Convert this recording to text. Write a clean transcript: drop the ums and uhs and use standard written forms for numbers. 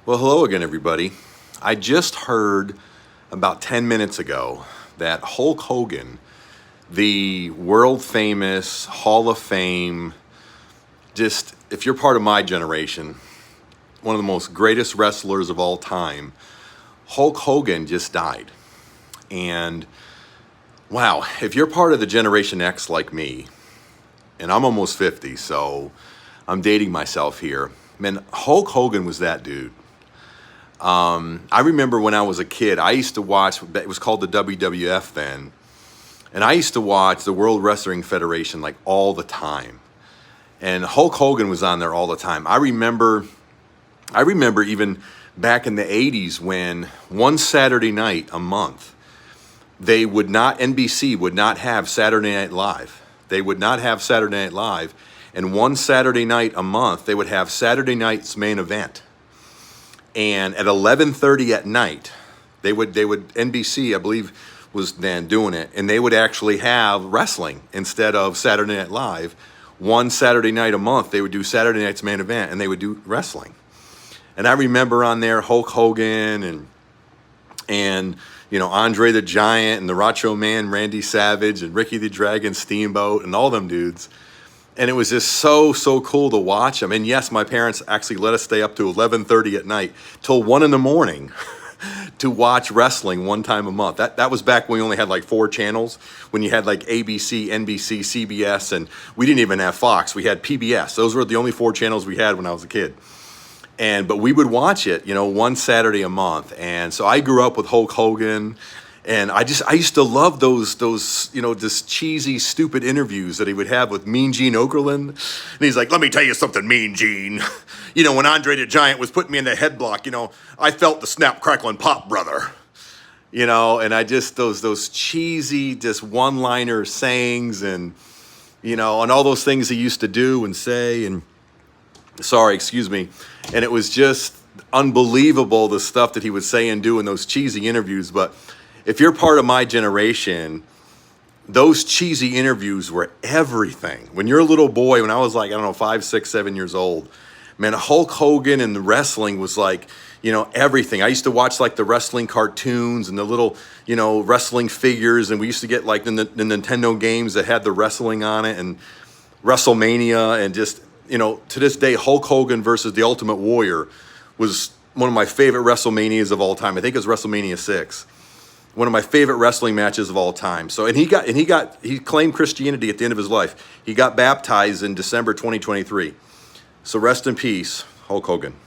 Well, hello again, everybody. I just heard about 10 minutes ago that Hulk Hogan, the world famous Hall of Fame, just if you're part of my generation, one of the most greatest wrestlers of all time, Hulk Hogan just died. And wow, if you're part of the Generation X like me, and I'm almost 50, so I'm dating myself here. Man, Hulk Hogan was that dude. I remember when I was a kid, I used to watch, it was called the WWF then, and I used to watch the World Wrestling Federation like all the time. And Hulk Hogan was on there all the time. I remember even back in the 80s when one Saturday night a month, NBC would not have Saturday Night Live. They would not have Saturday Night Live. And one Saturday night a month, they would have Saturday Night's Main Event. And at 11:30 at night, NBC, I believe, was then doing it, and they would actually have wrestling instead of Saturday Night Live. One Saturday night a month, they would do Saturday Night's Main Event, and they would do wrestling. And I remember on there Hulk Hogan and Andre the Giant and the Macho Man Randy Savage and Ricky the Dragon Steamboat and all them dudes. And it was just so cool to watch them. And yes, my parents actually let us stay up to 11:30 at night till 1 in the morning to watch wrestling one time a month. That was back when we only had like 4 channels, when you had like ABC, NBC, CBS, and we didn't even have Fox. We had PBS. Those were the only 4 channels we had when I was a kid. But we would watch it, one Saturday a month. And so I grew up with Hulk Hogan. And I used to love those just cheesy, stupid interviews that he would have with Mean Gene Okerlund. And he's like, "Let me tell you something, Mean Gene. When Andre the Giant was putting me in the headlock, I felt the snap, crackle, and pop, brother." And I just, those cheesy, just one-liner sayings and all those things he used to do and say and, excuse me. And it was just unbelievable, the stuff that he would say and do in those cheesy interviews. But if you're part of my generation, those cheesy interviews were everything. When you're a little boy, when I was like, 5, 6, 7 years old, man, Hulk Hogan and the wrestling was like, everything. I used to watch like the wrestling cartoons and the little, wrestling figures. And we used to get like the Nintendo games that had the wrestling on it and WrestleMania. And just, to this day, Hulk Hogan versus the Ultimate Warrior was one of my favorite WrestleManias of all time. I think it was WrestleMania 6. One of my favorite wrestling matches of all time. So, he claimed Christianity at the end of his life. He got baptized in December 2023. So rest in peace, Hulk Hogan.